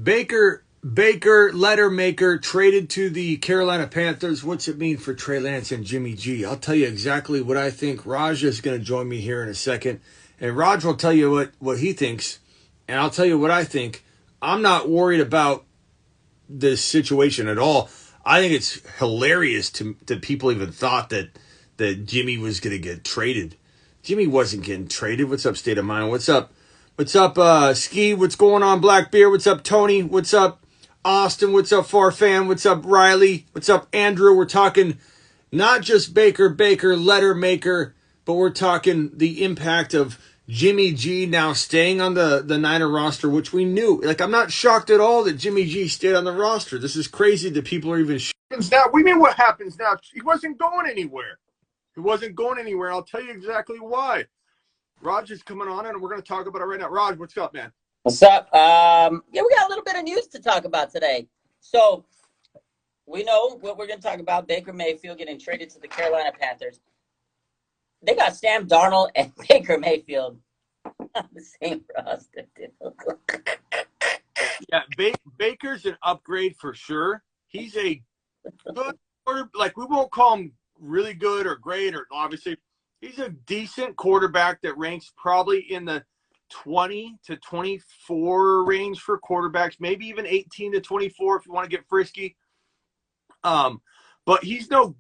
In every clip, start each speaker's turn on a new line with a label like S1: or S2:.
S1: Baker, letter maker, traded to the Carolina Panthers. What's it mean for Trey Lance and Jimmy G? I'll tell you exactly what I think. Raj is going to join me here in a second. And Raj will tell you what he thinks. And I'll tell you what I think. I'm not worried about this situation at all. I think it's hilarious that people even thought that Jimmy was going to get traded. Jimmy wasn't getting traded. What's up, State of Mind? What's up? What's up, Ski? What's going on, Blackbeard? What's up, Tony? What's up, Austin? What's up, Farfan? What's up, Riley? What's up, Andrew? We're talking not just Baker, letter maker, but we're talking the impact of Jimmy G now staying on the Niner roster, which we knew. Like, I'm not shocked at all that Jimmy G stayed on the roster. This is crazy that people are even
S2: now. We mean what happens now. He wasn't going anywhere. He wasn't going anywhere. I'll tell you exactly why. Raj is coming on, and we're going to talk about it right now. Raj, what's up, man?
S3: What's up? Yeah, we got a little bit of news to talk about today. So we know what we're going to talk about. Baker Mayfield getting traded to the Carolina Panthers. They got Sam Darnold and Baker Mayfield on the same roster.
S2: Yeah, Baker's an upgrade for sure. He's a good quarterback. Like, we won't call him really good or great, or obviously he's a decent quarterback that ranks probably in the 20 to 24 range for quarterbacks, maybe even 18 to 24 if you want to get frisky. But he's no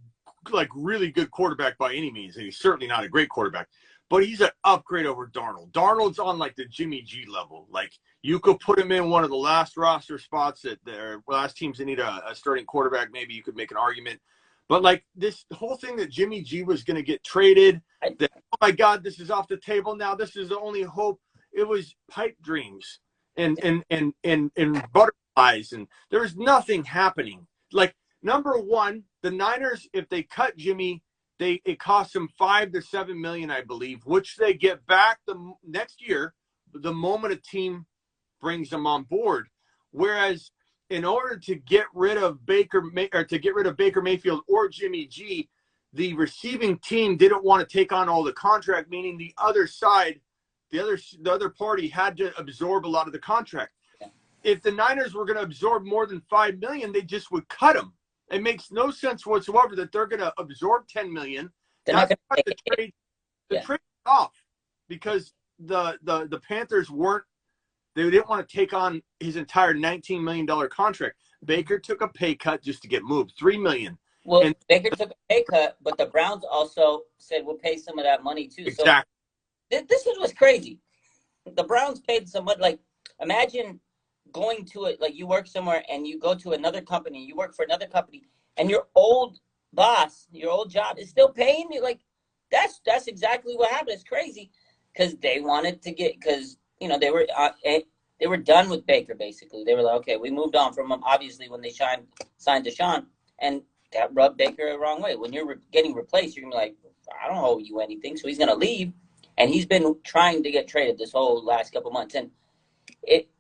S2: like really good quarterback by any means, and he's certainly not a great quarterback. But he's an upgrade over Darnold. Darnold's on like the Jimmy G level. Like, you could put him in one of the last roster spots that their last teams that need a starting quarterback. Maybe you could make an argument. But like, this whole thing that Jimmy G was going to get traded, that, oh my God, this is off the table now. This is the only hope. It was pipe dreams and butterflies, and there was nothing happening. Like, number one, the Niners, if they cut Jimmy, it costs them $5 to $7 million, I believe, which they get back the next year the moment a team brings them on board. Whereas, in order to get rid of Baker Mayfield or Jimmy G, the receiving team didn't want to take on all the contract, meaning the other side, the other party had to absorb a lot of the contract. If the Niners were going to absorb more than $5 million, they just would cut them. It makes no sense whatsoever that they're going to absorb $10 million.
S3: That's
S2: why the trade off, because the Panthers didn't want to take on his entire $19 million contract. Baker took a pay cut just to get moved, $3 million.
S3: Well, Baker took a pay cut, but the Browns also said we'll pay some of that money too.
S2: Exactly.
S3: So this was crazy. The Browns paid some money. Like, imagine going to it, like, you work somewhere and you go to another company, you work for another company, and your old boss, your old job is still paying you. Like, that's exactly what happened. It's crazy because they wanted to because they were done with Baker. Basically, they were like, okay, we moved on from him. Obviously, when they signed Deshaun, and that rubbed Baker the wrong way. When you're getting replaced, you're gonna be like, I don't owe you anything, so he's gonna leave. And he's been trying to get traded this whole last couple months, and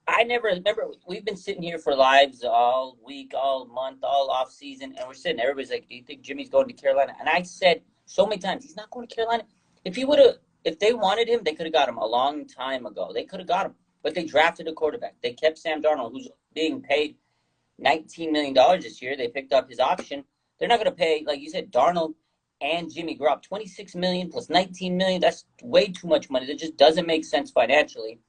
S3: I never remember. We've been sitting here for lives all week, all month, all off season, and we're sitting. Everybody's like, "Do you think Jimmy's going to Carolina?" And I said so many times, "He's not going to Carolina. If they wanted him, they could have got him a long time ago. They could have got him, but they drafted a quarterback. They kept Sam Darnold, who's being paid $19 million this year. They picked up his option. They're not going to pay, like you said, Darnold and Jimmy Garoppolo $26 million plus $19 million. That's way too much money. That just doesn't make sense financially."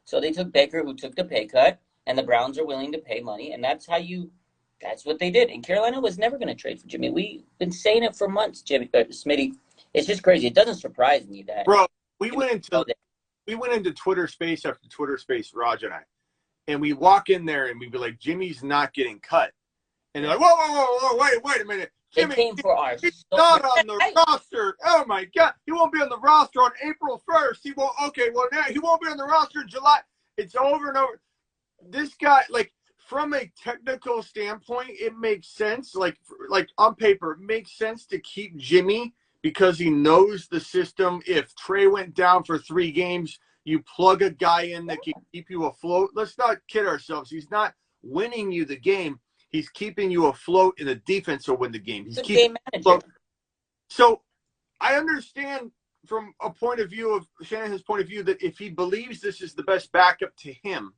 S3: So they took Baker, who took the pay cut, and the Browns are willing to pay money, and that's what they did. And Carolina was never going to trade for Jimmy. We've been saying it for months, Smitty. It's just crazy. It doesn't surprise me that.
S2: Bro, we went into Twitter Space after Twitter Space, Raj and I, and we walk in there and we'd be like, Jimmy's not getting cut. And they're like, whoa, wait a minute. Jimmy,
S3: came for our
S2: he's not on the roster. Oh my God, he won't be on the roster on April 1st. He won't. Okay, well now he won't be on the roster in July. It's over and over. This guy, like, from a technical standpoint, it makes sense. Like on paper, it makes sense to keep Jimmy because he knows the system. If Trey went down for 3 games, you plug a guy in that can keep you afloat. Let's not kid ourselves. He's not winning you the game. He's keeping you afloat, and the defense will win the game. He's keeping
S3: game manager.
S2: So I understand from a point of view of Shanahan's point of view that if he believes this is the best backup to him,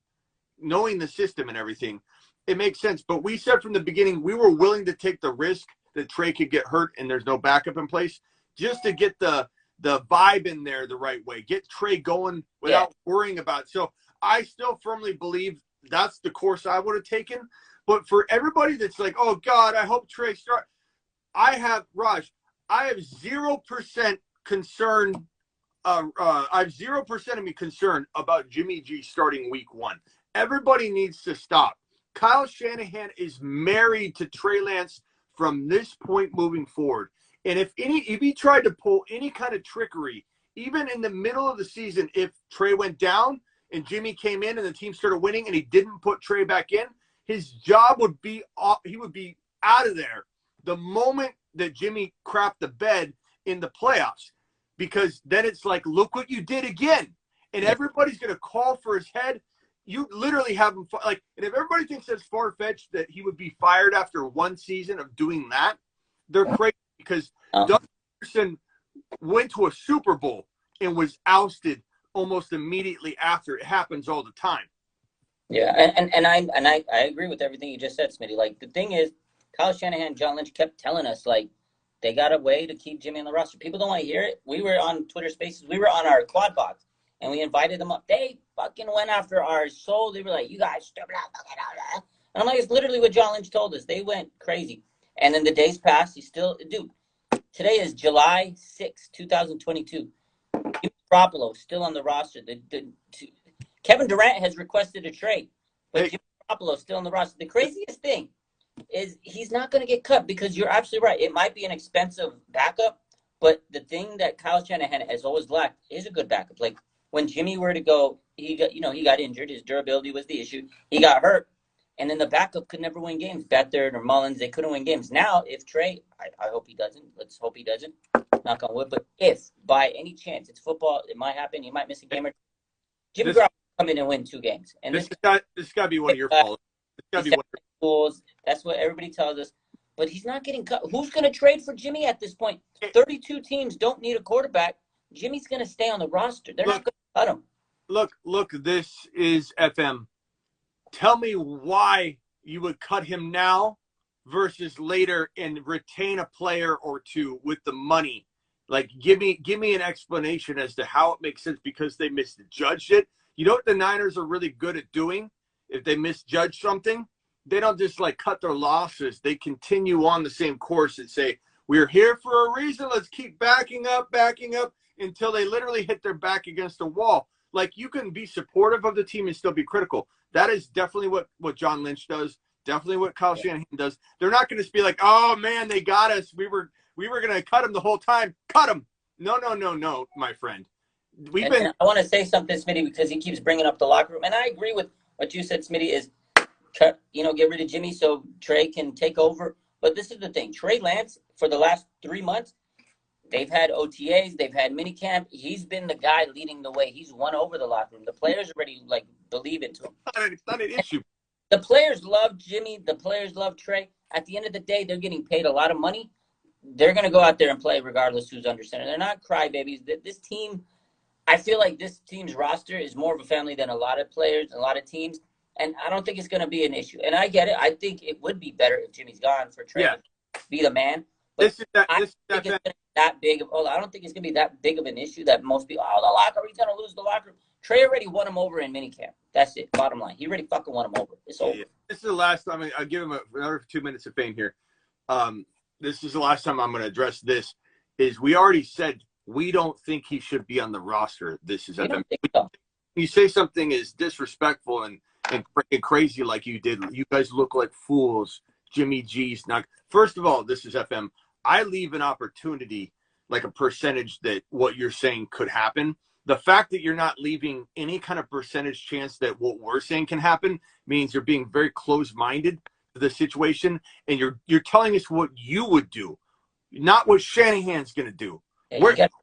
S2: knowing the system and everything, it makes sense. But we said from the beginning we were willing to take the risk that Trey could get hurt and there's no backup in place just to get the vibe in there the right way, get Trey going without worrying about it. So I still firmly believe that's the course I would have taken. But for everybody that's like, oh God, I hope Trey start. I have 0% concern. I have 0% of me concerned about Jimmy G starting week 1. Everybody needs to stop. Kyle Shanahan is married to Trey Lance from this point moving forward. And if he tried to pull any kind of trickery, even in the middle of the season, if Trey went down and Jimmy came in and the team started winning and he didn't put Trey back in, his job would be off. He would be out of there the moment that Jimmy crapped the bed in the playoffs, because then it's like, look what you did again. And everybody's going to call for his head. You literally have him like, and if everybody thinks that's far-fetched that he would be fired after one season of doing that, they're crazy, because Doug Peterson went to a Super Bowl and was ousted almost immediately after. It happens all the time.
S3: Yeah, and I agree with everything you just said, Smitty. Like, the thing is, Kyle Shanahan, John Lynch kept telling us, like, they got a way to keep Jimmy on the roster. People don't want to hear it. We were on Twitter Spaces. We were on our quad box, and we invited them up. They fucking went after our soul. They were like, you guys stupid. And I'm like, it's literally what John Lynch told us. They went crazy. And then the days passed. He's still – dude, today is July 6, 2022. Jimmy Garoppolo still on the roster. Kevin Durant has requested a trade, but Jimmy Garoppolo still on the roster. The craziest thing is he's not going to get cut, because you're absolutely right. It might be an expensive backup, but the thing that Kyle Shanahan has always lacked is a good backup. Like, when Jimmy were to go, he got injured. His durability was the issue. He got hurt, and then the backup could never win games. Beathard or Mullins, they couldn't win games. Now, if Trey, I hope he doesn't. Let's hope he doesn't. Knock on wood. But if by any chance, it's football, it might happen. He might miss a game or two. Jimmy Garoppolo come in and win 2 games. And this
S2: got to be one of your faults. It's got to be one of
S3: schools. That's what everybody tells us. But he's not getting cut. Who's going to trade for Jimmy at this point? 32 teams don't need a quarterback. Jimmy's going to stay on the roster. They're not going to cut him.
S2: Look, this is FM. Tell me why you would cut him now versus later and retain a player or two with the money. Like, give me an explanation as to how it makes sense, because they misjudged it. You know what the Niners are really good at doing? If they misjudge something, they don't just like cut their losses. They continue on the same course and say, we're here for a reason. Let's keep backing up until they literally hit their back against a wall. Like, you can be supportive of the team and still be critical. That is definitely what John Lynch does. Definitely what Kyle Shanahan does. They're not going to be like, oh man, they got us. We were going to cut him the whole time. Cut him. No, my friend.
S3: I want to say something, Smitty, because he keeps bringing up the locker room. And I agree with what you said, Smitty, is get rid of Jimmy so Trey can take over. But this is the thing. Trey Lance, for the last 3 months, they've had OTAs. They've had minicamp. He's been the guy leading the way. He's won over the locker room. The players already, believe it to him.
S2: It's not an issue.
S3: The players love Jimmy. The players love Trey. At the end of the day, they're getting paid a lot of money. They're going to go out there and play regardless who's under center. They're not crybabies. This team, I feel like this team's roster is more of a family than a lot of players and a lot of teams. And I don't think it's going to be an issue. And I get it. I think it would be better if Jimmy's gone for Trey to be the man. But I don't think it's that big of an issue that most people, the locker room, he's going to lose the locker room. Trey already won him over in minicamp. That's it. Bottom line. He already fucking won him over. It's over.
S2: This is the last time. I'll give him another 2 minutes of fame here. This is the last time I'm going to address this. Is we already said we don't think he should be on the roster. This is FM. You say something is disrespectful and freaking crazy like you did. You guys look like fools. Jimmy G's not. First of all, this is FM. I leave an opportunity, like a percentage that what you're saying could happen. The fact that you're not leaving any kind of percentage chance that what we're saying can happen means you're being very close-minded to the situation, and you're telling us what you would do, not what Shanahan's going to do.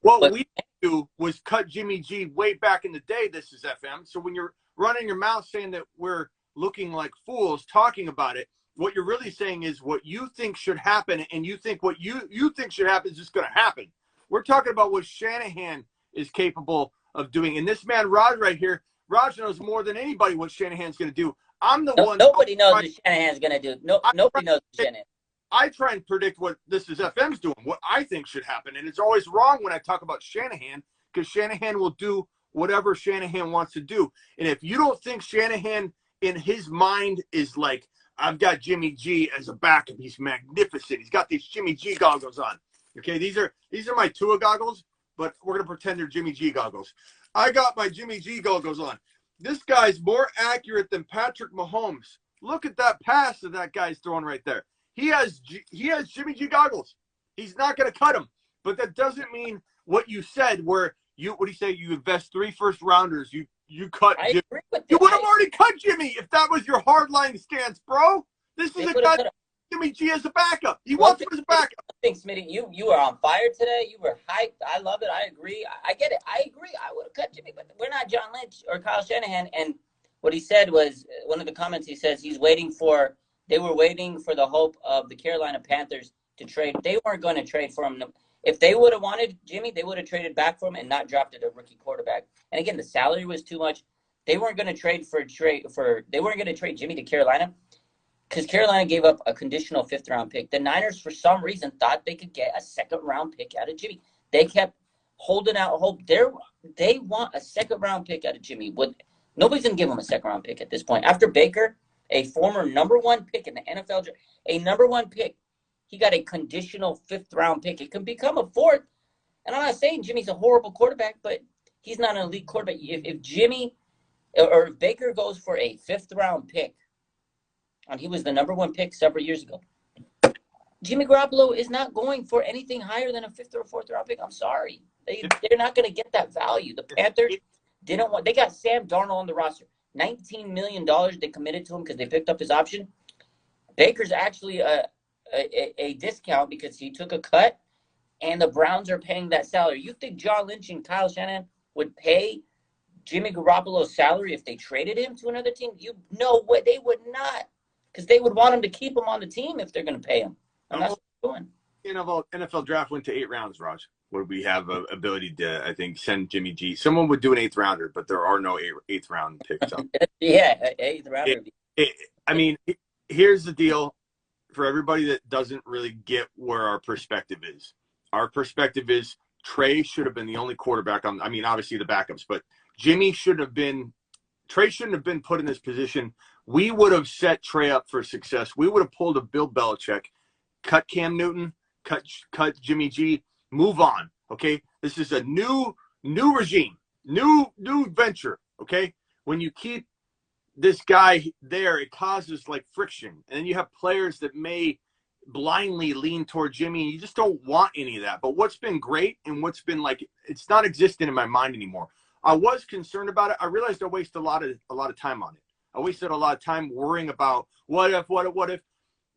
S2: What we do was cut Jimmy G way back in the day. This is FM. So when you're running your mouth saying that we're looking like fools talking about it, what you're really saying is what you think should happen, and you think what you think should happen is just going to happen. We're talking about what Shanahan is capable of doing. And this man, Raj, right here, Raj knows more than anybody what Shanahan's going to do. I'm the
S3: No,
S2: one.
S3: nobody knows what Shanahan's going to do. Nobody knows what Shanahan.
S2: I try and predict what This Is FM's doing, what I think should happen. And it's always wrong when I talk about Shanahan, because Shanahan will do whatever Shanahan wants to do. And if you don't think Shanahan in his mind is like, I've got Jimmy G as a backup, he's magnificent, he's got these Jimmy G goggles on. Okay, these are my Tua goggles, but we're going to pretend they're Jimmy G goggles. I got my Jimmy G goggles on. This guy's more accurate than Patrick Mahomes. Look at that pass that guy's throwing right there. He has Jimmy G goggles. He's not going to cut him. But that doesn't mean what you said, where what do you say? You invest 3 first-rounders. You cut Jimmy.
S3: Agree with
S2: you would have already cut Jimmy if that was your hardline stance, bro. This is a guy Jimmy G as a backup. He wants him as a backup.
S3: I think, Smitty, you are on fire today. You were hyped. I love it. I agree. I get it. I agree. I would have cut Jimmy, but we're not John Lynch or Kyle Shanahan. And what he said was, one of the comments he says, they were waiting for the hope of the Carolina Panthers to trade. They weren't going to trade for him. If they would have wanted Jimmy, they would have traded back for him and not drafted a rookie quarterback. And again, the salary was too much. They weren't going to trade they weren't going to trade Jimmy to Carolina because Carolina gave up a conditional 5th-round pick. The Niners, for some reason, thought they could get a 2nd-round pick out of Jimmy. They kept holding out hope. They want a 2nd-round pick out of Jimmy. Nobody's going to give him a 2nd-round pick at this point. After Baker, a former number 1 pick in the NFL, a number 1 pick, he got a conditional 5th-round pick. It can become a 4th. And I'm not saying Jimmy's a horrible quarterback, but he's not an elite quarterback. If Jimmy or if Baker goes for a 5th-round pick, and he was the number 1 pick several years ago, Jimmy Garoppolo is not going for anything higher than a 5th or 4th-round pick. I'm sorry. They're not going to get that value. The Panthers they got Sam Darnold on the roster. $19 million they committed to him because they picked up his option. Baker's actually a discount because he took a cut, and the Browns are paying that salary. You think John Lynch and Kyle Shanahan would pay Jimmy Garoppolo's salary if they traded him to another team? No way, they would not, because they would want him to keep him on the team if they're going to pay him. And that's what they're doing.
S2: NFL draft went to 8 rounds, Raj. Would we have an ability to, I think, send Jimmy G? Someone would do an 8th rounder, but there are no 8th round picks.
S3: Yeah, 8th rounder.
S2: Here's the deal for everybody that doesn't really get where our perspective is. Our perspective is Trey should have been the only quarterback on. I mean, obviously the backups, but Trey shouldn't have been put in this position. We would have set Trey up for success. We would have pulled a Bill Belichick, cut Cam Newton, cut Jimmy G, move on. Okay, this is a new regime, new venture. Okay, when you keep this guy there, it causes like friction, and then you have players that may blindly lean toward Jimmy. You just don't want any of that. But what's been great and what's been like, it's not existent in my mind anymore. I was concerned about it. I realized I wasted a lot of time on it. I wasted a lot of time worrying about what if.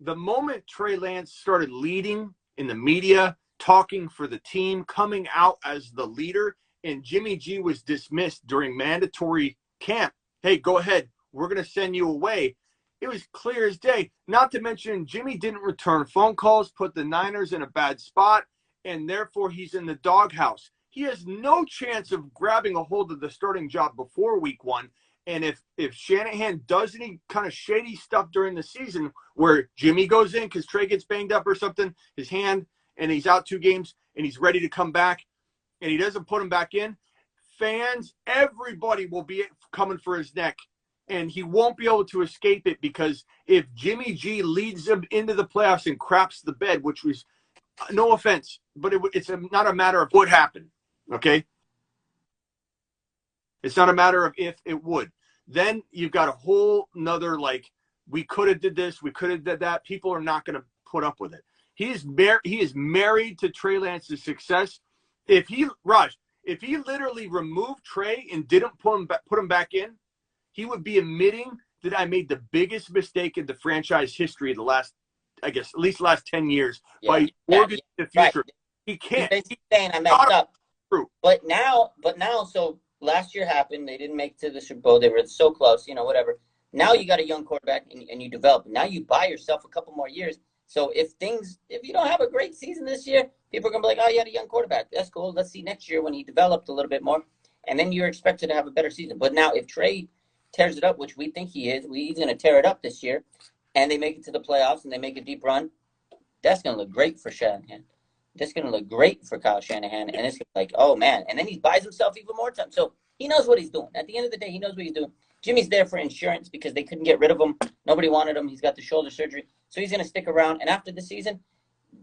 S2: The moment Trey Lance started leading in the media, talking for the team, coming out as the leader, and Jimmy G was dismissed during mandatory camp. Hey, go ahead. We're going to send you away. It was clear as day. Not to mention, Jimmy didn't return phone calls, put the Niners in a bad spot, and therefore he's in the doghouse. He has no chance of grabbing a hold of the starting job before week 1. And if Shanahan does any kind of shady stuff during the season where Jimmy goes in because Trey gets banged up or something, his hand, and he's out 2 games, and he's ready to come back, and he doesn't put him back in, fans, everybody will be coming for his neck. And he won't be able to escape it, because if Jimmy G leads them into the playoffs and craps the bed, which was, no offense, but it's not a matter of what happened, okay? It's not a matter of if, it would. Then you've got a whole nother, like, we could have did this, we could have did that. People are not going to put up with it. He is married to Trey Lance's success. If he literally removed Trey and didn't put him back in, he would be admitting that I made the biggest mistake in the franchise history of the last, I guess, at least the last 10 years by mortgaging the future. Right. He can't.
S3: He's saying I messed up. True. But now, so last year happened. They didn't make it to the Super Bowl. They were so close, whatever. Now you got a young quarterback and you develop. Now you buy yourself a couple more years. So if you don't have a great season this year, people are going to be like, oh, you had a young quarterback. That's cool. Let's see next year when he developed a little bit more. and then you're expected to have a better season. But now if Trey tears it up, which we think he is, he's going to tear it up this year, and they make it to the playoffs and they make a deep run, that's going to look great for Shanahan. That's going to look great for Kyle Shanahan, and it's like, oh, man. And then he buys himself even more time. So he knows what he's doing. At the end of the day, he knows what he's doing. Jimmy's there for insurance because they couldn't get rid of him. Nobody wanted him. He's got the shoulder surgery. So he's going to stick around. And after the season,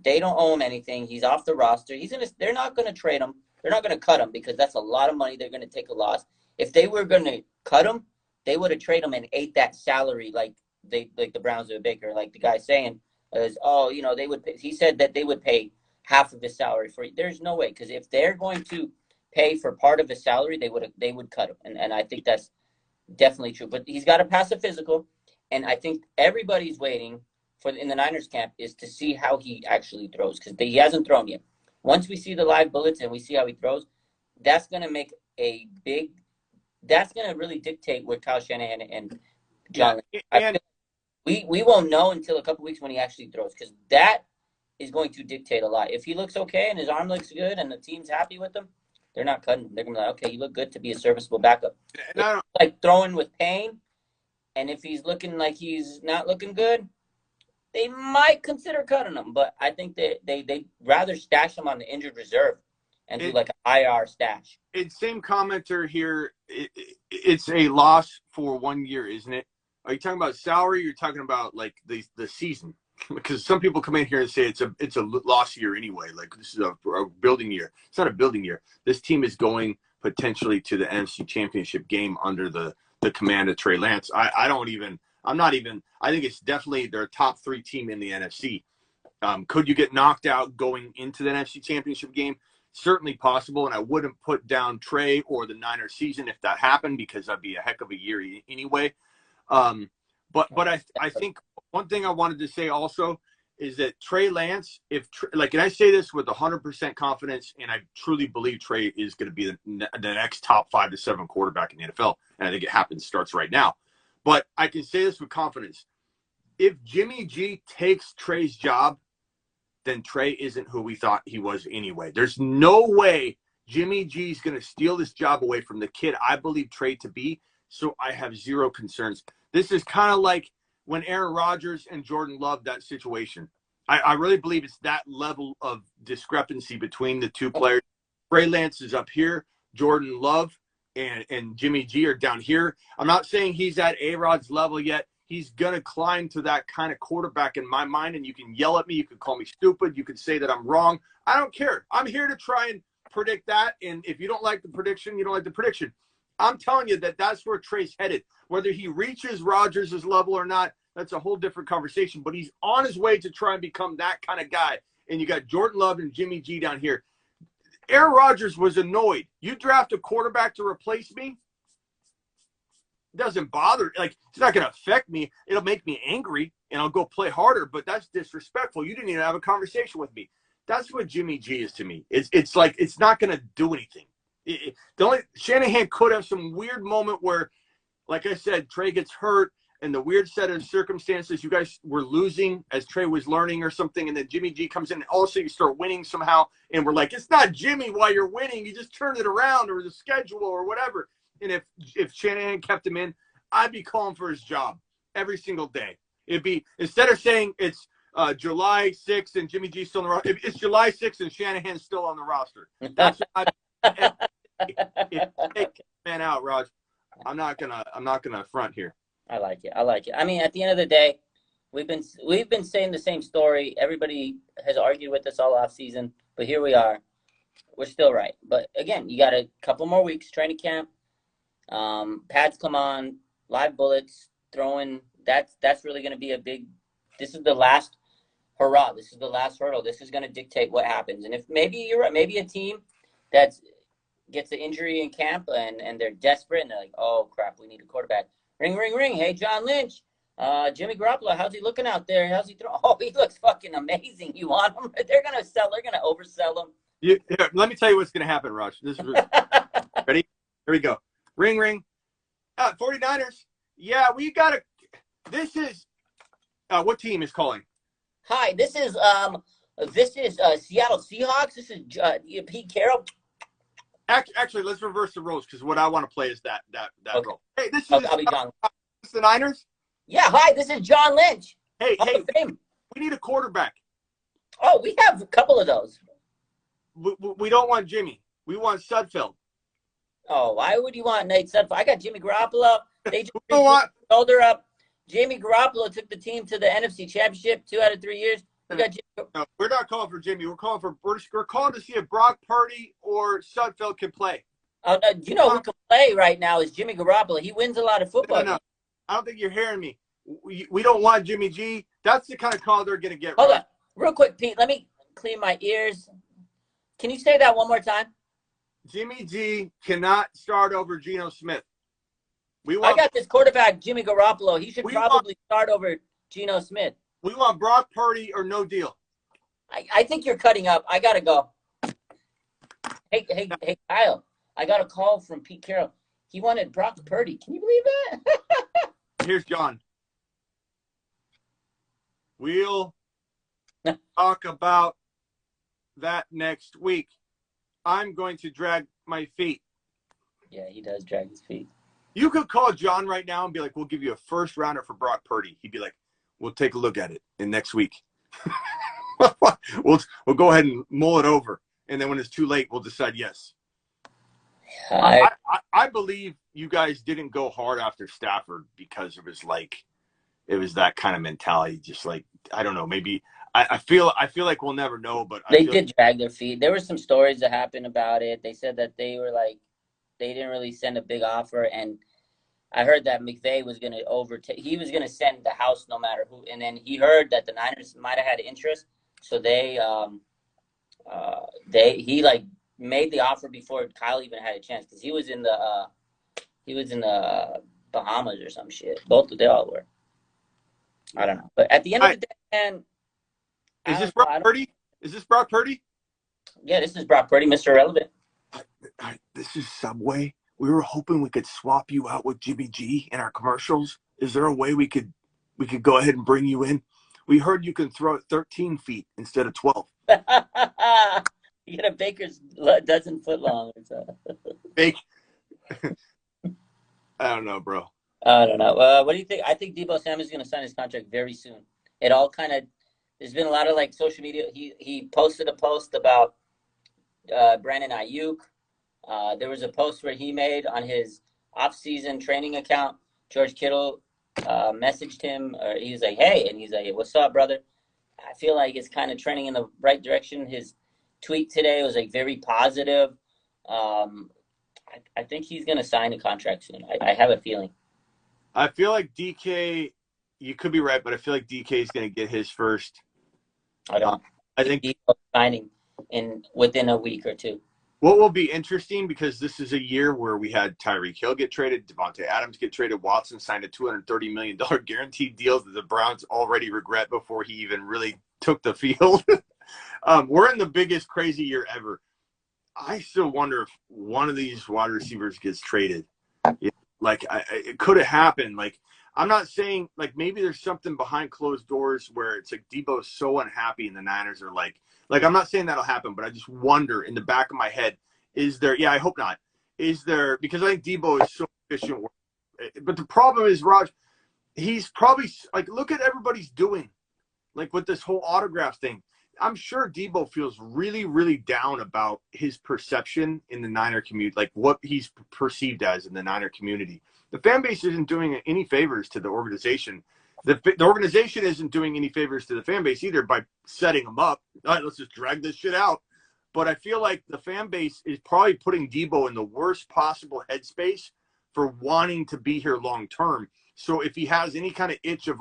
S3: they don't owe him anything. He's off the roster. They're not going to trade him. They're not going to cut him because that's a lot of money. They're going to take a loss. If they were going to cut him, they would have traded him and ate that salary like the Browns with Baker. Like the guy saying, they would pay. He said that they would pay half of his salary for it. There's no way, because if they're going to pay for part of his salary, they would cut him. And I think that's definitely true. But he's got to pass a physical, and I think everybody's waiting in the Niners camp is to see how he actually throws, because he hasn't thrown yet. Once we see the live bullets and we see how he throws, that's going to make that's going to really dictate where Kyle Shanahan and John.
S2: And
S3: we won't know until a couple weeks when he actually throws, because that is going to dictate a lot. If he looks okay and his arm looks good and the team's happy with him, they're not cutting him. They're going to be like, okay, you look good to be a serviceable backup. Like throwing with pain, and if he's looking like he's not looking good, they might consider cutting him. But I think they'd rather stash him on the injured reserve and do like an IR stash.
S2: It's same commenter here. It's a loss for 1 year, isn't it? Are you talking about salary? Or you're talking about like the season? Because some people come in here and say it's a loss year anyway. Like this is a building year. It's not a building year. This team is going potentially to the NFC Championship game under the command of Trey Lance. I think it's definitely their top 3 team in the NFC. Could you get knocked out going into the NFC Championship game? Certainly possible, and I wouldn't put down Trey or the Niners season if that happened, because that'd be a heck of a year anyway. But I think one thing I wanted to say also is that Trey Lance, and I say this with 100% confidence, and I truly believe Trey is going to be the next top 5 to 7 quarterback in the NFL, and I think it starts right now. But I can say this with confidence. If Jimmy G takes Trey's job, then Trey isn't who we thought he was anyway. There's no way Jimmy G is going to steal this job away from the kid I believe Trey to be, so I have zero concerns. This is kind of like when Aaron Rodgers and Jordan Love, that situation. I really believe it's that level of discrepancy between the two players. Trey Lance is up here. Jordan Love and Jimmy G are down here. I'm not saying he's at A-Rod's level yet. He's going to climb to that kind of quarterback in my mind, and you can yell at me. You can call me stupid. You can say that I'm wrong. I don't care. I'm here to try and predict that, and if you don't like the prediction, you don't like the prediction. I'm telling you that's where Trey's headed. Whether he reaches Rodgers' level or not, that's a whole different conversation, but he's on his way to try and become that kind of guy, and you got Jordan Love and Jimmy G down here. Aaron Rodgers was annoyed. You draft a quarterback to replace me? Doesn't bother. Like, it's not going to affect me. It'll make me angry, and I'll go play harder, but that's disrespectful. You didn't even have a conversation with me. That's what Jimmy G is to me. It's like it's not going to do anything. Shanahan could have some weird moment where, like I said, Trey gets hurt, and the weird set of circumstances, you guys were losing as Trey was learning or something, and then Jimmy G comes in, and also you start winning somehow, and we're like, it's not Jimmy while you're winning. You just turned it around, or the schedule or whatever. And if Shanahan kept him in, I'd be calling for his job every single day. It'd be, instead of saying it's July 6th and Jimmy G's still on the roster, it's July 6th and Shanahan's still on the roster. That's what if you take man out, Raj. I'm not gonna front here.
S3: I like it. I mean, at the end of the day, we've been saying the same story. Everybody has argued with us all off season, but here we are. We're still right. But again, you got a couple more weeks, training camp. Pads come on, live bullets, throwing. That's really going to be a big. This is the last hurrah. This is the last hurdle. This is going to dictate what happens. And if maybe you're right, maybe a team that gets an injury in camp and they're desperate and they're like, oh crap, we need a quarterback. Ring, ring, ring. Hey, John Lynch, Jimmy Garoppolo, how's he looking out there? How's he throwing? Oh, he looks fucking amazing. You want him? They're going to oversell him.
S2: Here, let me tell you what's going to happen, Raj. This is ready. Here we go. Ring, ring. 49ers. Yeah, we got to. This is what team is calling?
S3: Hi, this is Seattle Seahawks. This is Pete Carroll.
S2: Actually, let's reverse the roles because what I want to play is that
S3: Okay.
S2: role. Hey, this
S3: I'll be
S2: is
S3: John.
S2: the Niners.
S3: Yeah, hi, this is John Lynch.
S2: Hey,
S3: of Fame.
S2: we need a quarterback.
S3: Oh, we have a couple of those.
S2: We don't want Jimmy. We want Sudfeld.
S3: Oh, why would you want Nate Sudfeld? I got Jimmy Garoppolo. They just
S2: You know what?
S3: shoulder up. Jimmy Garoppolo took the team to the NFC Championship 2 out of 3 years. We got Jimmy.
S2: No, we're not calling for Jimmy. We're calling to see if Brock Purdy or Sudfeld can play.
S3: You know who can play right now is Jimmy Garoppolo. He wins a lot of football.
S2: No. I don't think you're hearing me. We don't want Jimmy G. That's the kind of call they're going to get.
S3: Hold on. Real quick, Pete. Let me clean my ears. Can you say that one more time?
S2: Jimmy G cannot start over Geno Smith.
S3: I got this quarterback, Jimmy Garoppolo. He should probably start over Geno Smith.
S2: We want Brock Purdy or no deal.
S3: I think you're cutting up. I got to go. Hey, Kyle. I got a call from Pete Carroll. He wanted Brock Purdy. Can you believe that?
S2: Here's John. We'll talk about that next week. I'm going to drag my feet.
S3: Yeah, he does drag his feet.
S2: You could call John right now and be like, we'll give you a first rounder for Brock Purdy. He'd be like, we'll take a look at it in next week. We'll go ahead and mull it over. And then when it's too late, we'll decide yes. I believe you guys didn't go hard after Stafford because it was that kind of mentality. Just like, I don't know, maybe I feel like we'll never know, but
S3: they did drag their feet. There were some stories that happened about it. They said that they didn't really send a big offer, and I heard that McVay was going to overtake. He was going to send the house no matter who, and then he heard that the Niners might have had interest, so he made the offer before Kyle even had a chance because he was in the Bahamas or some shit. They all were. I don't know, but at the end of the day, man.
S2: Is this Brock Purdy?
S3: Yeah, this is Brock Purdy, Mr. Relevant.
S2: This is Subway. We were hoping we could swap you out with Jimmy G in our commercials. Is there a way we could go ahead and bring you in? We heard you can throw it 13 feet instead of 12.
S3: You get a baker's dozen foot long.
S2: Bake. I don't know, bro.
S3: I don't know. What do you think? I think Deebo Samuel is going to sign his contract very soon. It all kind of – there's been a lot of, social media. He posted a post about Brandon Ayuk. There was a post where he made on his off-season training account. George Kittle messaged him. He was like, hey. And he's like, what's up, brother? I feel like it's kind of trending in the right direction. His tweet today was, very positive. I think he's going to sign a contract soon. I have a feeling.
S2: I feel like DK, you could be right, but I feel like DK is going to get his first.
S3: I don't.
S2: I think
S3: signing within a week or two.
S2: What will be interesting, because this is a year where we had Tyreek Hill get traded, Devontae Adams get traded, Watson signed a $230 million guaranteed deal that the Browns already regret before he even really took the field. We're in the biggest crazy year ever. I still wonder if one of these wide receivers gets traded. It could have happened. I'm not saying, maybe there's something behind closed doors where it's Deebo's so unhappy and the Niners are I'm not saying that'll happen, but I just wonder in the back of my head, is there, I hope not. Is there, because I think Deebo is so efficient. But the problem is, Raj, he's probably, look at everybody's doing, with this whole autograph thing. I'm sure Deebo feels really, really down about his perception in the Niner community, what he's perceived as in the Niner community. The fan base isn't doing any favors to the organization. The organization isn't doing any favors to the fan base either by setting them up. All right, let's just drag this shit out. But I feel like the fan base is probably putting Deebo in the worst possible headspace for wanting to be here long term. So if he has any kind of itch of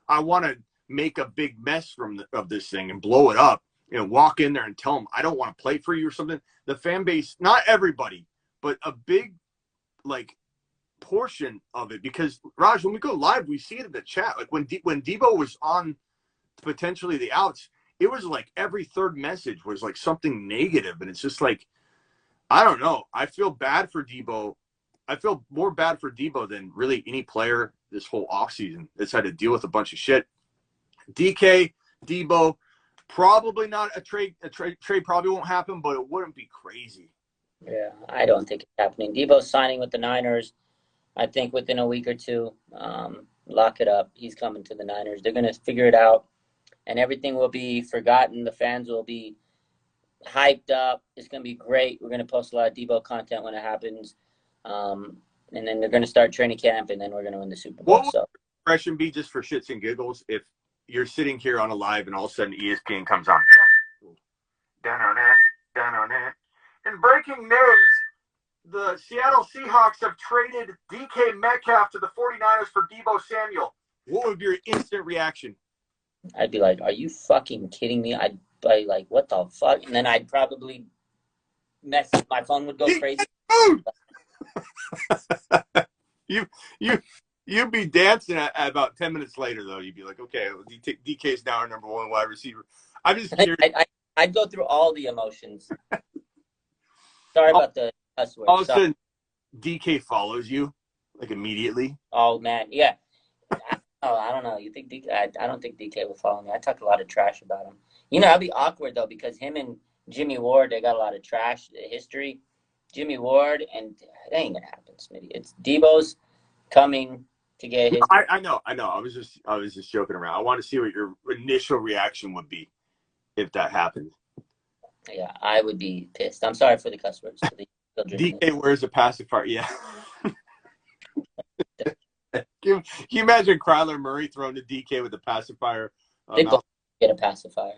S2: I want to make a big mess of this thing and blow it up, walk in there and tell him I don't want to play for you or something. The fan base, not everybody, but a big portion of it, because Raj, when we go live, we see it in the chat. When Deebo was on potentially the outs, it was every third message was something negative, and it's just I don't know. I feel bad for Deebo. I feel more bad for Deebo than really any player this whole offseason that's had to deal with a bunch of shit. DK, Deebo, probably not a trade. A trade probably won't happen, but it wouldn't be crazy.
S3: Yeah, I don't think it's happening. Deebo's signing with the Niners. I think within a week or two, lock it up. He's coming to the Niners. They're going to figure it out, and everything will be forgotten. The fans will be hyped up. It's going to be great. We're going to post a lot of Deebo content when it happens. And then they're going to start training camp, and then we're going to win the Super Bowl.
S2: What would
S3: So
S2: the impression be, just for shits and giggles, if you're sitting here on a live and all of a sudden ESPN comes on? Down on it, down on it. In breaking news, the Seattle Seahawks have traded DK Metcalf to the 49ers for Deebo Samuel. What would be your instant reaction?
S3: I'd be like, "Are you fucking kidding me?" I'd be like, "What the fuck?" And then I'd probably my phone would go crazy.
S2: You'd be dancing at about 10 minutes later, though. You'd be like, okay, DK is now our number one wide receiver. I'm just curious.
S3: I'd go through all the emotions. Sorry about the cuss word.
S2: All of a sudden, DK follows you, like, immediately.
S3: Oh, man. Yeah. I don't know. You think DK? I don't think DK will follow me. I talk a lot of trash about him. That'd be awkward, though, because him and Jimmy Ward, they got a lot of trash history. Jimmy Ward, and it ain't going to happen, Smitty. It's Deebo's coming to get his.
S2: I know. I was just joking around. I want to see what your initial reaction would be if that happened.
S3: Yeah, I would be pissed. I'm sorry for the cuss words. For the
S2: DK wears a pacifier. Yeah. Can you imagine Kyler Murray throwing to DK with a pacifier?
S3: They both get a pacifier.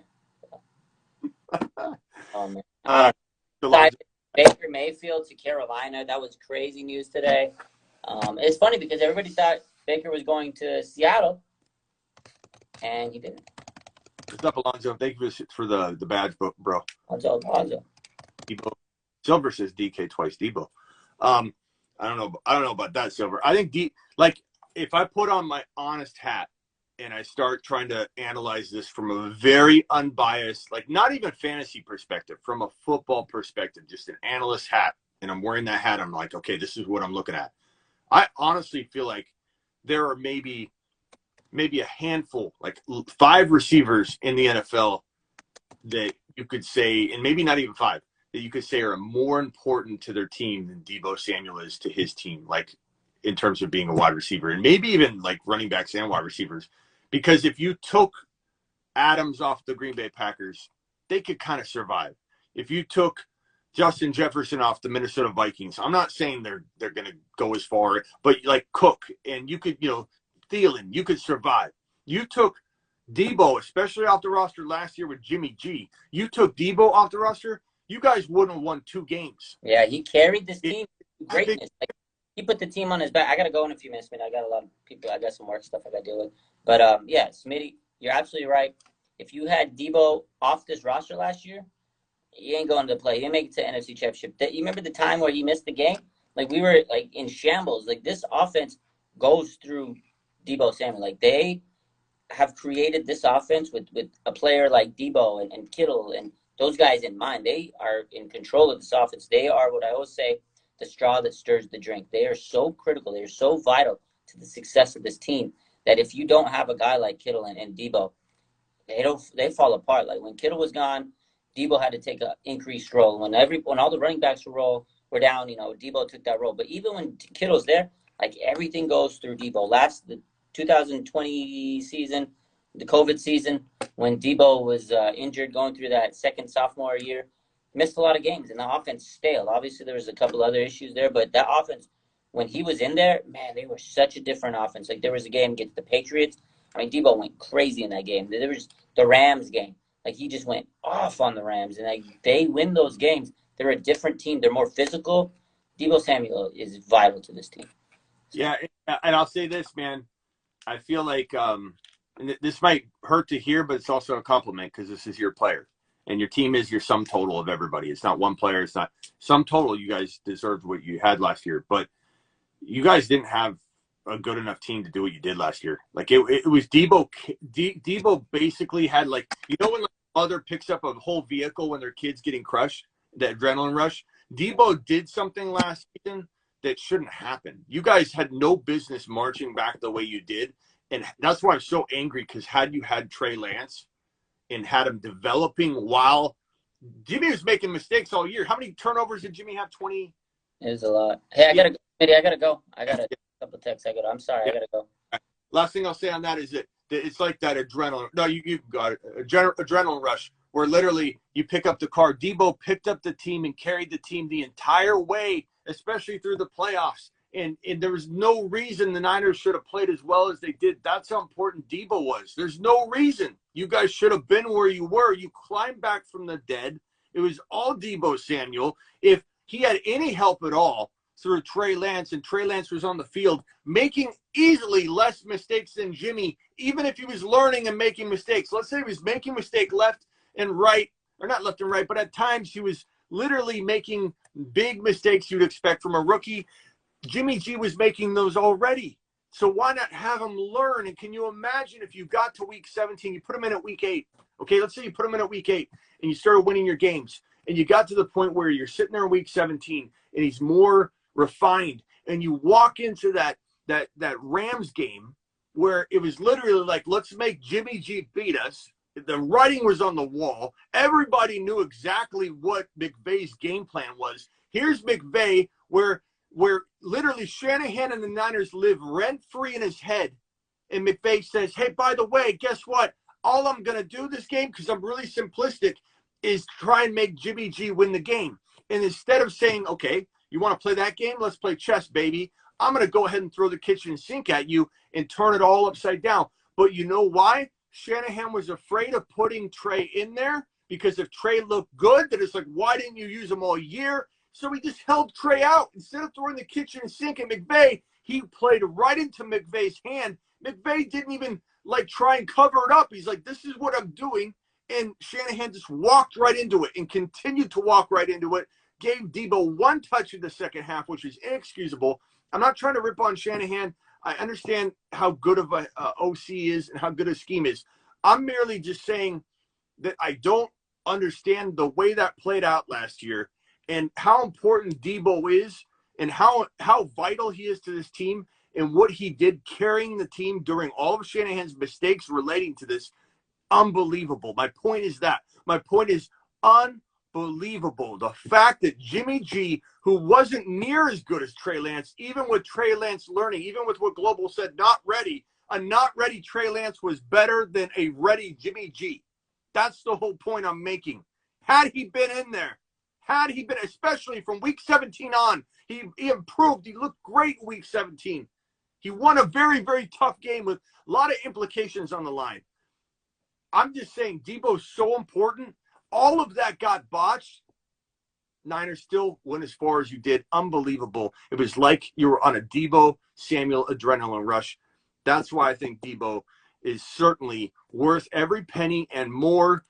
S3: Oh, man. Baker Mayfield to Carolina. That was crazy news today. It's funny because everybody thought Baker was going to Seattle, and he didn't.
S2: What's up, Alonzo? Thank you for the badge, bro.
S3: Alonzo.
S2: Deebo. Silver says DK twice. Deebo. I don't know about that, Silver. I think if I put on my honest hat and I start trying to analyze this from a very unbiased, like not even fantasy perspective, from a football perspective, just an analyst hat, and I'm wearing that hat, I'm like, okay, this is what I'm looking at. I honestly feel like there are maybe a handful, like 5 receivers in the NFL that you could say, and maybe not even 5, that you could say are more important to their team than Deebo Samuel is to his team, like in terms of being a wide receiver, and maybe even like running backs and wide receivers. Because if you took Adams off the Green Bay Packers, they could kind of survive. If you took Justin Jefferson off the Minnesota Vikings, I'm not saying they're going to go as far, but like Cook, and you could, Thielen, you could survive. You took Deebo, especially off the roster last year with Jimmy G. You took Deebo off the roster, you guys wouldn't have won 2 games.
S3: Yeah, he carried this team to greatness. He put the team on his back. I got to go in a few minutes, man. I got a lot of people. I got some work stuff I got to deal with. But, yeah, Smitty, you're absolutely right. If you had Deebo off this roster last year, he ain't going to play. He didn't make it to NFC Championship. You remember the time where he missed the game? Like, we were, like, in shambles. Like, this offense goes through Deebo Samuel. Like, they have created this offense with a player like Deebo and Kittle and those guys in mind. They are in control of this offense. They are, what I always say, the straw that stirs the drink. They are so critical. They are so vital to the success of this team that if you don't have a guy like Kittle and Deebo, they fall apart. Like when Kittle was gone, Deebo had to take an increased role. When all the running backs were down, Deebo took that role. But even when Kittle's there, like everything goes through Deebo. The 2020 season, the COVID season, when Deebo was injured going through that second sophomore year, missed a lot of games, and the offense stale. Obviously, there was a couple other issues there, but that offense, when he was in there, man, they were such a different offense. Like, there was a game against the Patriots. I mean, Deebo went crazy in that game. There was the Rams game. Like, he just went off on the Rams, and they win those games. They're a different team. They're more physical. Deebo Samuel is vital to this team.
S2: So. Yeah, and I'll say this, man. I feel like and this might hurt to hear, but it's also a compliment because this is your player. And your team is your sum total of everybody. It's not one player. It's not sum total. You guys deserved what you had last year, but you guys didn't have a good enough team to do what you did last year. Like it was Deebo. Deebo basically had when like mother picks up a whole vehicle when their kid's getting crushed, that adrenaline rush. Deebo did something last season that shouldn't happen. You guys had no business marching back the way you did, and that's why I'm so angry. Because had you had Trey Lance and had him developing while Jimmy was making mistakes all year. How many turnovers did Jimmy have? 20?
S3: It was a lot. Hey, I gotta go. I gotta go. I got a couple texts. I'm sorry.
S2: Yeah.
S3: I gotta go.
S2: Last thing I'll say on that is that it's like that adrenaline. No, you've got it. Adrenaline rush where literally you pick up the car. Deebo picked up the team and carried the team the entire way, especially through the playoffs. And there was no reason the Niners should have played as well as they did. That's how important Deebo was. There's no reason. You guys should have been where you were. You climbed back from the dead. It was all Deebo Samuel. If he had any help at all through Trey Lance, and Trey Lance was on the field making easily less mistakes than Jimmy, even if he was learning and making mistakes. Let's say he was making mistake left and right, or not left and right, but at times he was literally making big mistakes you'd expect from a rookie. Jimmy G was making those already. So why not have him learn? And can you imagine if you got to week 17, you put him in at week 8. Okay, let's say you put him in at week 8 and you started winning your games. And you got to the point where you're sitting there in week 17 and he's more refined. And you walk into that Rams game where it was literally like, let's make Jimmy G beat us. The writing was on the wall. Everybody knew exactly what McVay's game plan was. Here's McVay where literally Shanahan and the Niners live rent-free in his head. And McVay says, hey, by the way, guess what? All I'm going to do this game, because I'm really simplistic, is try and make Jimmy G win the game. And instead of saying, okay, you want to play that game? Let's play chess, baby. I'm going to go ahead and throw the kitchen sink at you and turn it all upside down. But you know why? Shanahan was afraid of putting Trey in there, because if Trey looked good, then it's like, why didn't you use him all year? So he just held Trey out. Instead of throwing the kitchen sink at McVay, he played right into McVay's hand. McVay didn't even try and cover it up. He's like, this is what I'm doing. And Shanahan just walked right into it and continued to walk right into it. Gave Deebo one touch in the second half, which is inexcusable. I'm not trying to rip on Shanahan. I understand how good of a OC is and how good a scheme is. I'm merely just saying that I don't understand the way that played out last year and how important Deebo is and how vital he is to this team and what he did carrying the team during all of Shanahan's mistakes relating to this. Unbelievable. My point is that. My point is unbelievable. The fact that Jimmy G, who wasn't near as good as Trey Lance, even with Trey Lance learning, even with what Global said, not ready, a not ready Trey Lance was better than a ready Jimmy G. That's the whole point I'm making. Had he been in there, especially from week 17 on, he improved. He looked great in week 17. He won a very, very tough game with a lot of implications on the line. I'm just saying Deebo's so important. All of that got botched. Niners still went as far as you did. Unbelievable. It was like you were on a Deebo Samuel adrenaline rush. That's why I think Deebo is certainly worth every penny and more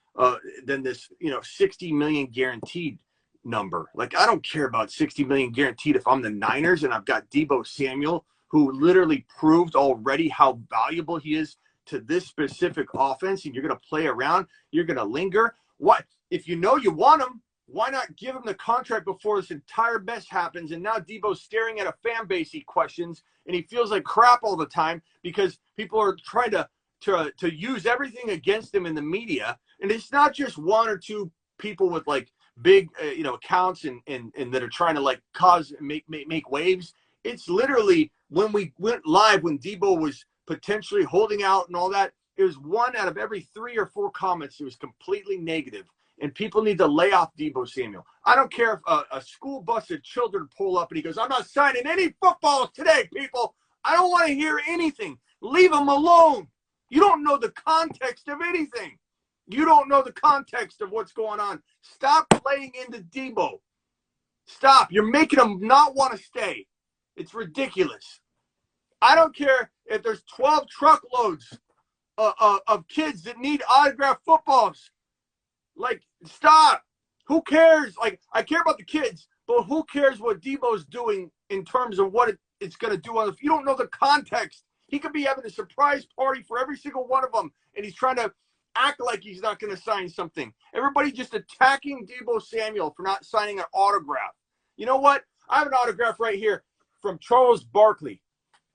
S2: than this, 60 million guaranteed number. Like, I don't care about 60 million guaranteed if I'm the Niners and I've got Deebo Samuel, who literally proved already how valuable he is to this specific offense, and you're going to play around, you're going to linger. What if you know you want him? Why not give him the contract before this entire mess happens? And now Deebo's staring at a fan base he questions, and he feels like crap all the time because people are trying to use everything against him in the media. And it's not just one or two people with big accounts and that are trying to make waves. It's literally when we went live, when Deebo was potentially holding out and all that, it was one out of every 3 or 4 comments that was completely negative. And people need to lay off Deebo Samuel. I don't care if a school bus of children pull up and he goes, I'm not signing any footballs today, people. I don't want to hear anything. Leave him alone. You don't know the context of anything. You don't know the context of what's going on. Stop playing into Deebo. Stop. You're making him not want to stay. It's ridiculous. I don't care if there's 12 truckloads of kids that need autographed footballs. Stop. Who cares? I care about the kids, but who cares what Deebo's doing in terms of what it's going to do? If you don't know the context, he could be having a surprise party for every single one of them, and he's trying to act like he's not going to sign something. Everybody just attacking Deebo Samuel for not signing an autograph. You know what? I have an autograph right here from Charles Barkley.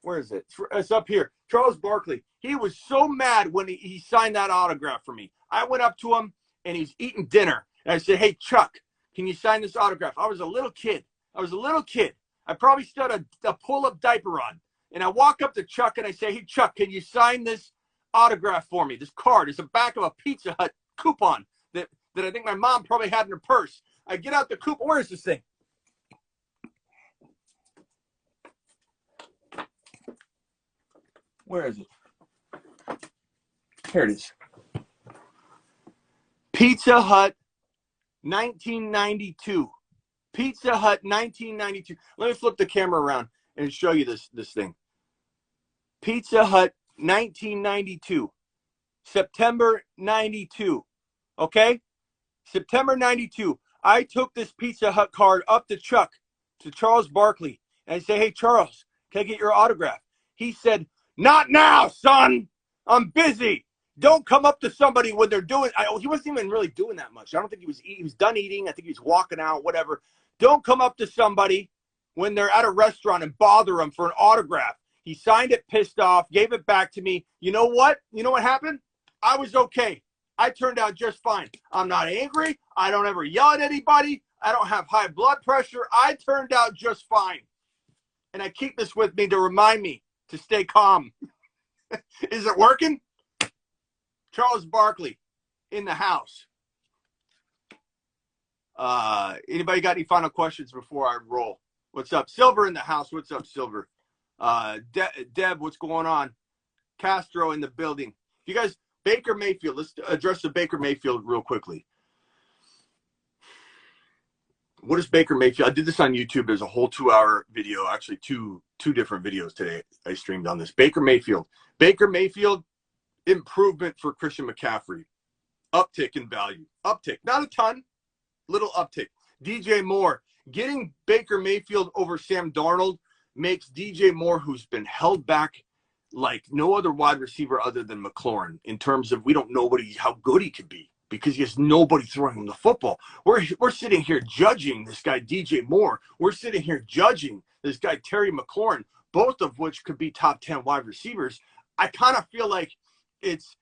S2: Where is it? It's up here. Charles Barkley. He was so mad when he signed that autograph for me. I went up to him, and he's eating dinner. And I said, hey, Chuck, can you sign this autograph? I was a little kid. I probably still had a pull-up diaper on. And I walk up to Chuck and I say, hey, Chuck, can you sign this autograph for me? This card is the back of a Pizza Hut coupon that I think my mom probably had in her purse. I get out the coupon. Where is this thing? Where is it? Here it is. Pizza Hut 1992. Pizza Hut 1992. Let me flip the camera around and show you this thing. Pizza Hut 1992. September 92. Okay? September 92. I took this Pizza Hut card up to Chuck, to Charles Barkley, and I say, hey, Charles, can I get your autograph? He said, not now, son. I'm busy. Don't come up to somebody when they're doing. He wasn't even really doing that much. I don't think he was. He was done eating. I think he was walking out. Whatever. Don't come up to somebody when they're at a restaurant and bother them for an autograph. He signed it, pissed off, gave it back to me. You know what? You know what happened? I was okay. I turned out just fine. I'm not angry. I don't ever yell at anybody. I don't have high blood pressure. I turned out just fine. And I keep this with me to remind me to stay calm. Is it working? Charles Barkley in the house. Anybody got any final questions before I roll? What's up? Silver in the house. What's up, Silver? Deb, what's going on? Castro in the building. You guys, Baker Mayfield. Let's address the Baker Mayfield real quickly. What is Baker Mayfield? I did this on YouTube. There's a whole 2-hour video, actually two different videos today I streamed on this. Baker Mayfield. Baker Mayfield, improvement for Christian McCaffrey. Uptick in value. Uptick. Not a ton. Little uptick. DJ Moore. Getting Baker Mayfield over Sam Darnold makes DJ Moore, who's been held back like no other wide receiver other than McLaurin, in terms of we don't know how good he could be because he has nobody throwing him the football. We're sitting here judging this guy DJ Moore. We're sitting here judging this guy Terry McLaurin, both of which could be top 10 wide receivers. I kind of feel like it's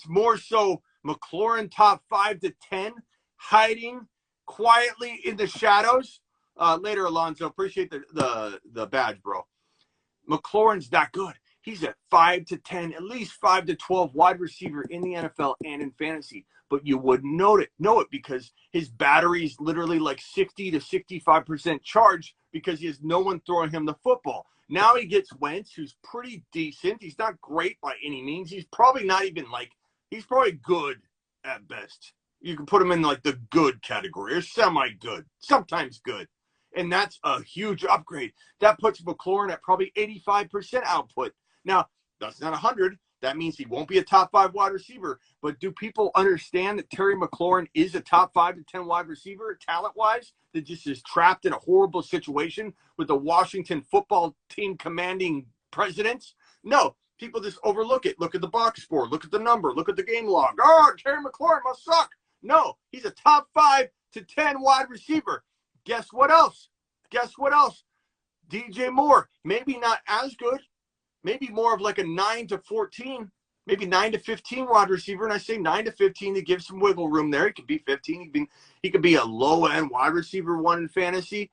S2: more so McLaurin top 5 to 10, hiding quietly in the shadows. Later, Alonzo, appreciate the badge, bro. McLaurin's that good. He's at 5 to 10, at least 5 to 12 wide receiver in the NFL and in fantasy. But you wouldn't know it because his battery's literally like 60 to 65% charged because he has no one throwing him the football. Now he gets Wentz, who's pretty decent. He's not great by any means. He's probably not even he's probably good at best. You can put him in like the good category or semi-good, sometimes good. And that's a huge upgrade. That puts McLaurin at probably 85% output. Now, that's not 100. That means he won't be a top 5 wide receiver. But do people understand that Terry McLaurin is a top 5 to 10 wide receiver, talent-wise, that just is trapped in a horrible situation with the Washington football team commanding presidents? No, people just overlook it. Look at the box score. Look at the number. Look at the game log. Oh, Terry McLaurin must suck. No, he's a top 5 to 10 wide receiver. Guess what else? DJ Moore, maybe not as good. Maybe more of like a 9 to 14, maybe 9 to 15 wide receiver. And I say 9 to 15 to give some wiggle room there. He could be 15. He could be a low-end wide receiver one in fantasy.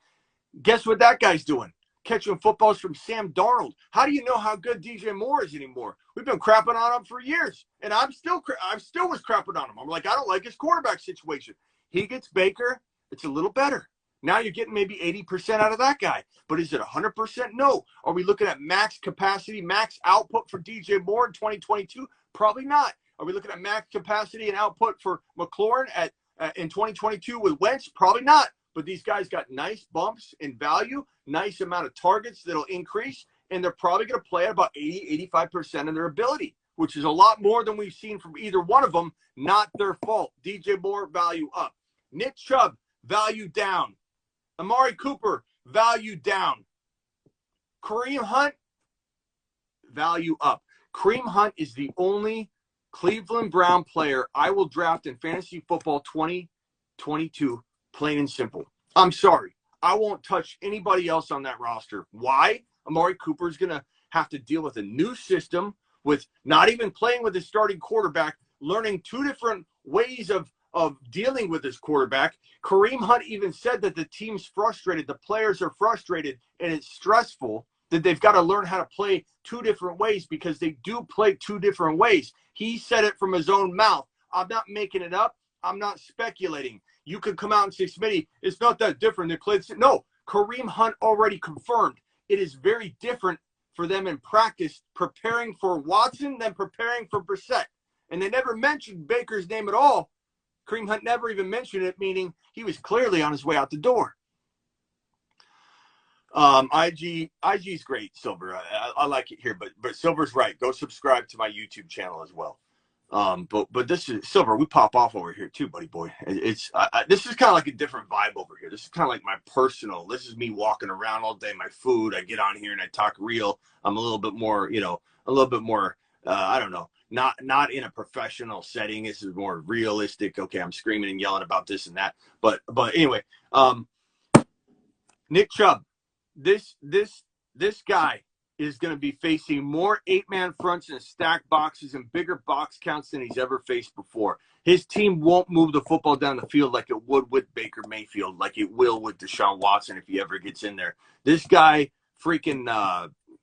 S2: Guess what that guy's doing? Catching footballs from Sam Darnold. How do you know how good DJ Moore is anymore? We've been crapping on him for years. And I still was crapping on him. I'm like, I don't like his quarterback situation. He gets Baker. It's a little better. Now you're getting maybe 80% out of that guy. But is it 100%? No. Are we looking at max capacity, max output for DJ Moore in 2022? Probably not. Are we looking at max capacity and output for McLaurin in 2022 with Wentz? Probably not. But these guys got nice bumps in value, nice amount of targets that'll increase, and they're probably going to play at about 80, 85% of their ability, which is a lot more than we've seen from either one of them. Not their fault. DJ Moore, value up. Nick Chubb, value down. Amari Cooper, value down. Kareem Hunt, value up. Kareem Hunt is the only Cleveland Brown player I will draft in fantasy football 2022, plain and simple. I'm sorry. I won't touch anybody else on that roster. Why? Amari Cooper is going to have to deal with a new system with not even playing with his starting quarterback, learning 2 different ways of of dealing with his quarterback. Kareem Hunt even said that the team's frustrated, the players are frustrated, and it's stressful that they've got to learn how to play two different ways because they do play two different ways. He said it from his own mouth. I'm not making it up. I'm not speculating. You could come out and say, Smitty, it's not that different. They played. No, Kareem Hunt already confirmed. It is very different for them in practice, preparing for Watson than preparing for Brissett. And they never mentioned Baker's name at all. Kareem Hunt never even mentioned it, meaning he was clearly on his way out the door. IG's great, Silver. I like it here, but Silver's right. Go subscribe to my YouTube channel as well. But this is Silver. We pop off over here too, buddy boy. It's this is kind of like a different vibe over here. This is kind of like my personal. This is me walking around all day. My food. I get on here and I talk real. I'm a little bit more, I don't know. Not in a professional setting. This is more realistic. Okay, I'm screaming and yelling about this and that. But anyway, Nick Chubb. This guy is going to be facing more 8-man fronts and stacked boxes and bigger box counts than he's ever faced before. His team won't move the football down the field like it would with Baker Mayfield, like it will with Deshaun Watson if he ever gets in there. This guy, freaking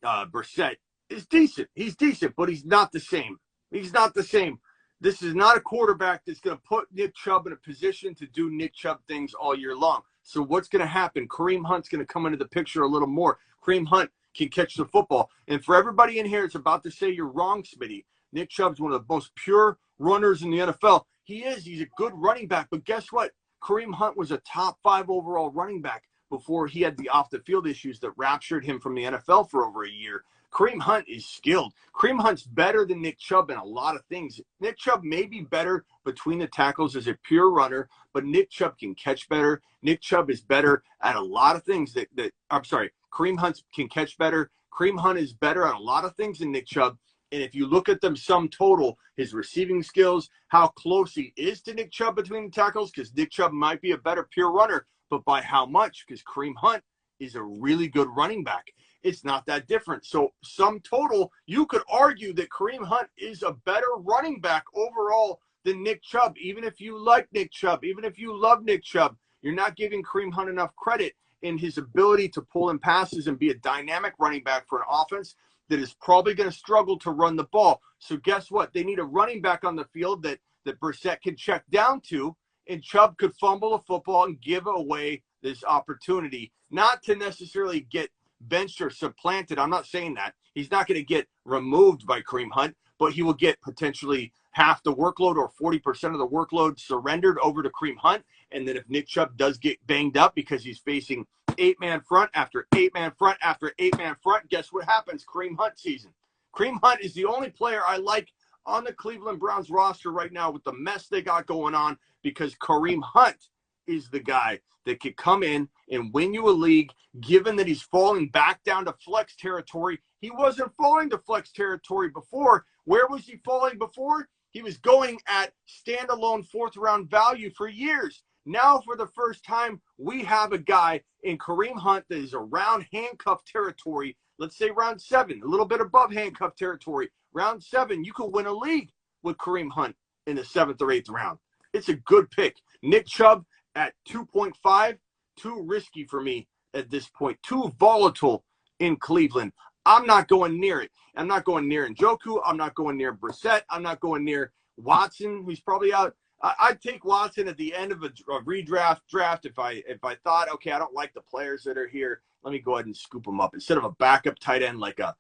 S2: Brissett, is decent. He's decent, but he's not the same. He's not the same. This is not a quarterback that's going to put Nick Chubb in a position to do Nick Chubb things all year long. So what's going to happen? Kareem Hunt's going to come into the picture a little more. Kareem Hunt can catch the football. And for everybody in here that's about to say you're wrong, Smitty, Nick Chubb's one of the most pure runners in the NFL. He is. He's a good running back. But guess what? Kareem Hunt was a top 5 overall running back before he had the off-the-field issues that raptured him from the NFL for over a year. Kareem Hunt is skilled. Kareem Hunt's better than Nick Chubb in a lot of things. Nick Chubb may be better between the tackles as a pure runner, but Nick Chubb can catch better. Nick Chubb is better at a lot of things Kareem Hunt can catch better. Kareem Hunt is better at a lot of things than Nick Chubb. And if you look at them sum total, his receiving skills, how close he is to Nick Chubb between the tackles, because Nick Chubb might be a better pure runner, but by how much? Because Kareem Hunt is a really good running back. It's not that different. So sum total, you could argue that Kareem Hunt is a better running back overall than Nick Chubb. Even if you like Nick Chubb, even if you love Nick Chubb, you're not giving Kareem Hunt enough credit in his ability to pull in passes and be a dynamic running back for an offense that is probably going to struggle to run the ball. So guess what? They need a running back on the field that Brissett can check down to, and Chubb could fumble the football and give away this opportunity. Not to necessarily get benched or supplanted. I'm not saying that. He's not going to get removed by Kareem Hunt, but he will get potentially half the workload or 40% of the workload surrendered over to Kareem Hunt. And then if Nick Chubb does get banged up because he's facing 8-man front after 8-man front after 8-man front, guess what happens? Kareem Hunt season. Kareem Hunt is the only player I like on the Cleveland Browns roster right now with the mess they got going on, because Kareem Hunt is the guy that could come in and win you a league, given that he's falling back down to flex territory. He wasn't falling to flex territory before. Where was he falling before? He was going at standalone 4th-round value for years. Now, for the first time, we have a guy in Kareem Hunt that is around handcuff territory. Let's say round 7, a little bit above handcuff territory. Round 7, you could win a league with Kareem Hunt in the 7th or 8th round. It's a good pick. Nick Chubb at 2.5, too risky for me at this point. Too volatile in Cleveland. I'm not going near it. I'm not going near Njoku. I'm not going near Brissett. I'm not going near Watson, who's probably out. I'd take Watson at the end of a redraft draft if I thought, okay, I don't like the players that are here. Let me go ahead and scoop them up instead of a backup tight end like I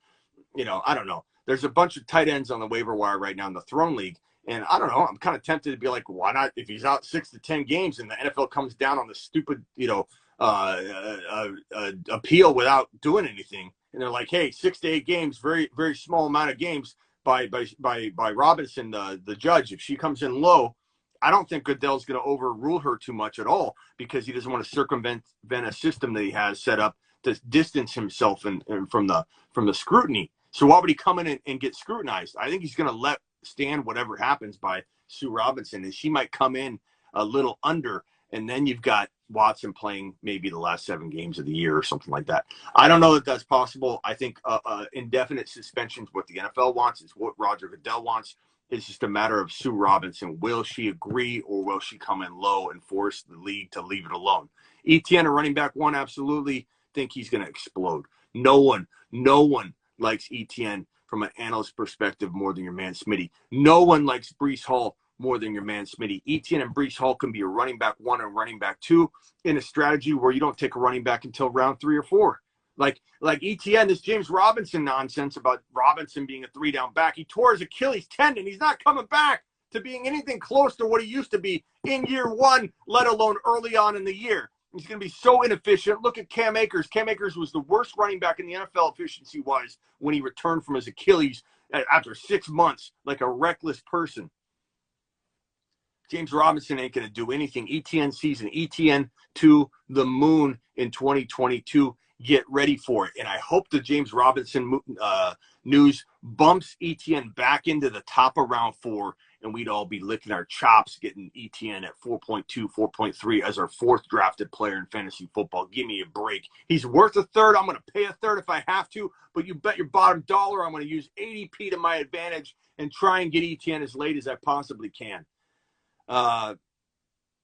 S2: don't know. There's a bunch of tight ends on the waiver wire right now in the Throne League. And I don't know. I'm kind of tempted to be like, why not? If he's out 6 to 10 games and the NFL comes down on the stupid, appeal without doing anything, and they're like, hey, 6 to 8 games, very very small amount of games by Robinson, the judge. If she comes in low, I don't think Goodell's going to overrule her too much at all, because he doesn't want to circumvent a system that he has set up to distance himself and from the scrutiny. So why would he come in and get scrutinized? I think he's going to stand whatever happens by Sue Robinson, and she might come in a little under, and then you've got Watson playing maybe the last 7 games of the year or something like that. I don't know that that's possible. I think indefinite suspension is what the NFL wants. It's what Roger Goodell wants. It's just a matter of Sue Robinson. Will she agree, or will she come in low and force the league to leave it alone? ETN, a running back one, absolutely think he's going to explode. No one likes ETN from an analyst perspective more than your man Smitty. No one likes Breece Hall more than your man Smitty. ETN and Breece Hall can be a running back one and running back two in a strategy where you don't take a running back until round 3 or 4. Like ETN, this James Robinson nonsense about Robinson being a 3-down back. He tore his Achilles tendon. He's not coming back to being anything close to what he used to be in year 1, let alone early on in the year. He's going to be so inefficient. Look at Cam Akers. Cam Akers was the worst running back in the NFL efficiency-wise when he returned from his Achilles after 6 months, like a reckless person. James Robinson ain't going to do anything. ETN season, ETN to the moon in 2022. Get ready for it. And I hope the James Robinson news bumps ETN back into the top of round 4, and we'd all be licking our chops getting ETN at 4.2, 4.3 as our 4th drafted player in fantasy football. Give me a break. He's worth a third. I'm going to pay a third if I have to, but you bet your bottom dollar I'm going to use ADP to my advantage and try and get ETN as late as I possibly can.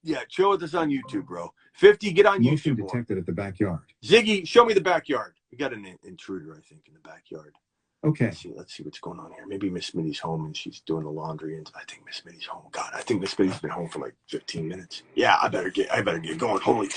S2: Yeah, chill with us on YouTube, bro. 50, get on
S4: Motion
S2: YouTube.
S4: detected at the backyard.
S2: Ziggy, show me the backyard. We got an intruder, I think, in the backyard.
S4: Okay.
S2: Let's see what's going on here. Maybe Miss Smitty's home and she's doing the laundry. And I think Miss Smitty's home. God, I think Miss Smitty's been home for like 15 minutes. Yeah, I better get going.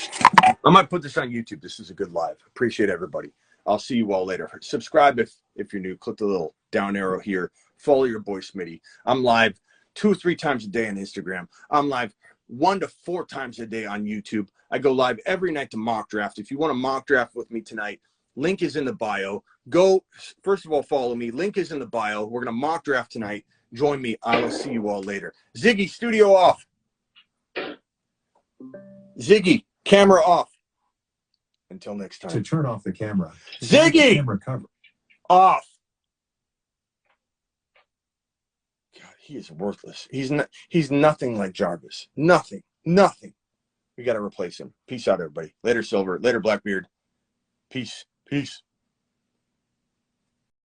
S2: I might put this on YouTube. This is a good live. Appreciate everybody. I'll see you all later. Subscribe if you're new. Click the little down arrow here. Follow your boy Smitty. I'm live 2 or 3 times a day on Instagram. I'm live 1 to 4 times a day on YouTube. I go live every night to mock draft. If you want to mock draft with me tonight, link is in the bio. Go, first of all, follow me. Link is in the bio. We're going to mock draft tonight. Join me. I will see you all later. Ziggy, studio off. Ziggy, camera off. Until next time.
S4: To turn off the camera.
S2: Ziggy!
S4: Camera cover.
S2: Off. God, he is worthless. He's nothing like Jarvis. Nothing. We got to replace him. Peace out, everybody. Later, Silver. Later, Blackbeard. Peace.